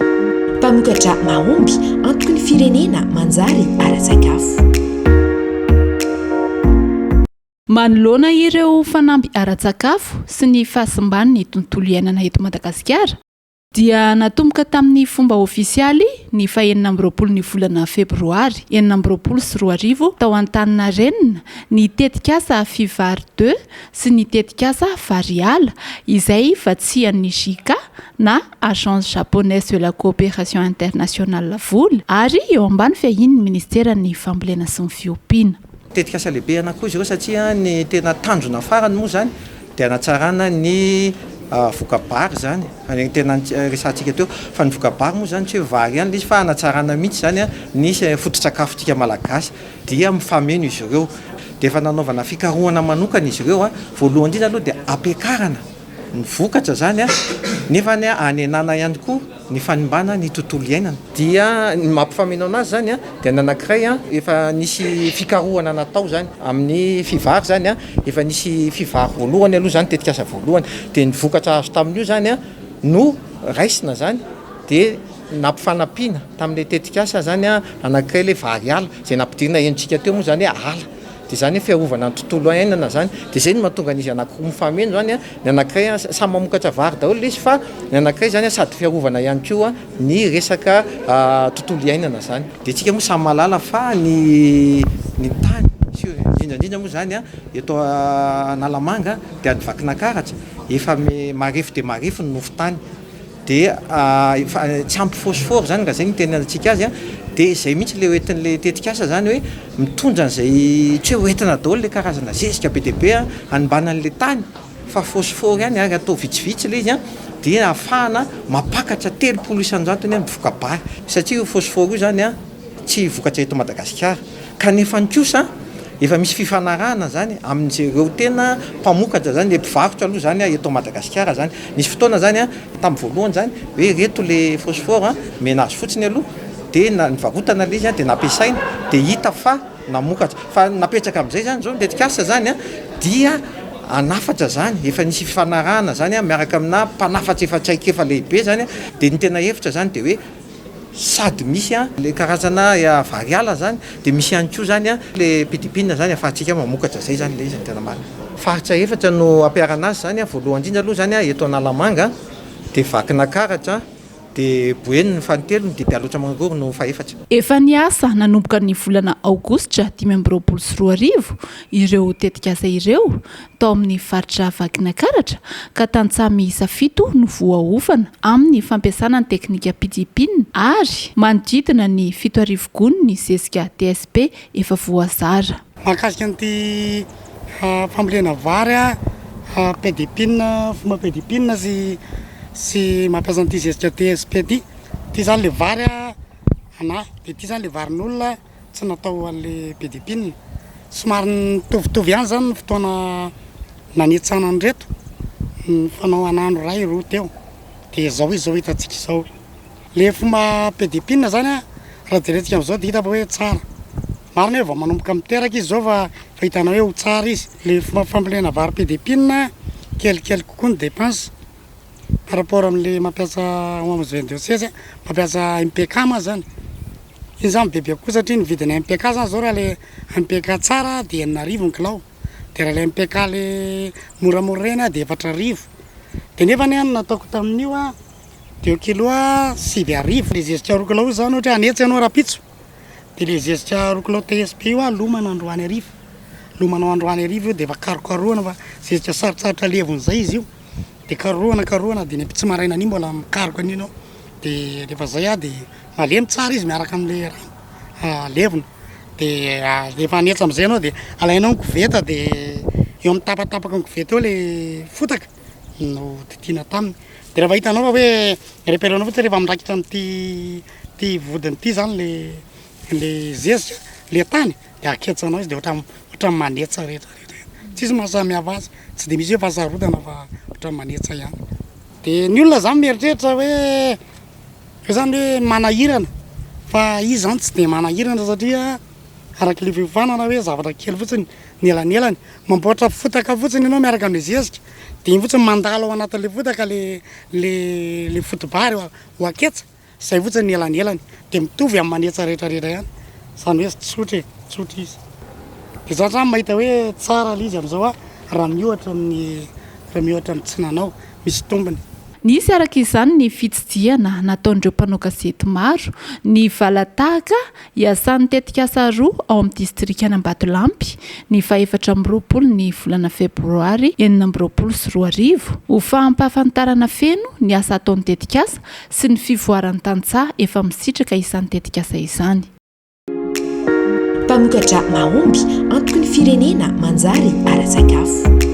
mpamokatra mahomby antoky ny firenena manjary ara-tsakafo. manoloana ireo fanampy ara-tsakafo sy ny fahasimbany ny tontolo iainana eto Madagasikara dia natomboka tamin'ny fomba ofisialy ny fahenina amby roapolo ny volana febroary 2024 tao Antaninarenina ny tetikasa Fivary 2 sy ny tetikasa Variala izay vatsian'ny JICA na Agence Japonaise de la Coopération Internationale vola ary eo ambany fahin'ny ministeran'ny fambolena sy ny fiompiana. Tetikasa lehibe anankiroa izy ireo satria ny tena tanjona farany moa zany dia anatsarana ny vokabary zany tena resantsika teo fa ny vokabary moa zany tsy hoe vary ihany izy fa anatsarana mihitsy zany ny foto-tsakafotsika malagasy dia mifameno izy ireo dia efa nanaovana fikarohana manokana izy ireo voalohany indrindra aloha dia ampiakarana ny vokatra zany nefa anenana ihany koa ny fanimbana ny tontolo iainana dia ny mampifameno anazy zany dia nanankiray efa nisy fikarohana natao zany amin'ny fivary zany efa nisy fivary voalohany aloha zany tetikasa voalohany dia ny vokatra azo tamin'io zany no raisina zany dia nampifanampiana tamin'ilay tetikasa zany anankiray le Variala izay nampidirina endritsika teo moa zany ala dia zany fiarovana ny tontolo iainana zany dia zay no mahatonga an'izy anankiroa mifameno zany ny anankiray samy mamokatra vary daholo izy fa ny anankiray zany sady fiarovana ihany koa ny resaka tontolo iainana zany dia tsika moa samy malala fa ny tany indrindra moa zany eto Analamanga dia ny Vakinakaratra efa marefo dia marefo ny nofo tany dia tsy ampy phosphore zany raha zay ny tena antsika azy dia izay mihitsy le oentin'le tetikasa zany hoe mitondra an'izay tsy hoe oentina daholo le karazana zezika be dia be hanimbana an'le tany fa phosphore ihany ary atao vitsivitsy le izy dia ahafahana mapakatra 30 isan-jatony amin'ny vokabary satria io phosphore io zany tsy vokatra eto Madagasikara kanefa ny kosa efa misy fifanarahana zany amin'ireo tena mpamokatra zany le mpivarotra aloha zany eto Madagasikara zany nisy fotoana zany tamin'ny voalohany zany hoe reto le phosphore menazy fotsiny aloha dia nivarotana le izy dia nampiasaina dia hita fa namokatra fa napetraka amin'izay zany zao tetikasa zany dia anafatra zany efa nisy fifanarahana zany miaraka amina mpanafatra efa traikefa lehibe zany dia ny tena hevitra zany dia hoe sady misy le karazana Variala zany dia misy ihany koa zany le pitipinina zany afahantsika mamokatra zay zany le izy tena marina faritra efatra no ampiarana azy zany voalohany indrindra aloha zany eto Analamanga dia Vakinakaratra dia Boeny ny fanotelony dia Bealoatra Mangoro no faefatra. Efa niasa nanomboka ny volana Aogositra 2024 ireo tetikasa ireo tao amin'ny faritra Vakinakaratra ka tantsaha miisa 7 no voaofana amin'ny fampiasana ny teknika pitipinina ary manodidina ny 7,000 gony ny zezika TSP efa voazara. Mahakasika an'ity fambolena vary pitipinina fomba pitipinina sy mampiasa an'ity zezika TSP ty zany le vary dia ty zany le varin'olona tsy natao an'le pitipinina somary mitovitovy ihany zany ny fotoana nanetsana an'ireto ny fanao anandro ray roa teo dia zao izy zao hitantsika izao le fomba pitipinina zany raha jerentsika amin'izao dia hita hoe tsara marina hoe vao manomboka miteraka izy zao fa hitanao hoe ho tsara izy le fomba fambolena vary pitipinina kelikely kokoa ny dépense par rapport amin'le mampiasa hoamzy 22 mampiasa MPK ma zany iny zany bebe koa satria ny vidiny MPK zany zao raha le MPK tsara dia 9,000 ny kilao dia raha le MPK le moramora reny dia 4,000 dia nefa ny nataoko tamin'io dia kilo 7,000 le zezika 2 kilao zany ohatra anetsy ianao rapitso dia le zezika 2 kilao TSP io lomana androany arivo lomanao androany arivo io dia efa karokaroana fa zezika sarotsarotra levon'izay izy io dia karohana dia ny apitsy maraina any mbola mikaroka aninao dia rehefa zay dia malemy tsara izy miaraka amin'le levona dia rehefa anetsa amin'izay ianao dia alainao ny koveta dia eo amin'ny tapatapaka ny koveta eo le fotaka no titiana taminy dia rehefa hitanao fa hoe repelanao fotsiny rehefa mirakitra amin'ity vodiny ity zany le zezika le tany dia aketsanao izy dia ohatra manetsa rehetrarehetra tsisy mahasamihafa azy tsy dia misy hoe fahasarotana fa ohatra manetsa ihany dia ny olona zany mieritreritra hoe zany hoe manahirana fa izy zany tsy dia manahirana satria araka le fifanana hoe zavatra kely fotsiny ny elanelany mamboatra fotaka fotsiny ianao miaraka amin'le zezika dia iny fotsiny mandalo ao anatin'le fotaka le fotobary ho aketsa zay fotsiny ny elanelany de mitovy amin'ny manetsa rehetrarehetra ihany zany hoe tsotra izy de za zany mahita hoe tsara l izy am'izao a raha mihoatra amin'ny tsy nanao misy tombony. Nisy araka izany ny fitsidiana nataon'ireo mpanao gazety maro ny valatahaka iasan'ny tetikasa roa ao amin'ny distrika Ambatolampy ny 24 ny volana febroary 2024 ho fampahafantarana feno ny asa ataon'ny tetikasa sy ny fivoaran'ny tantsaha efa misitraka izany tetikasa izany. Mpamokatra mahomby antoky ny firenena manjary ara-tsakafo.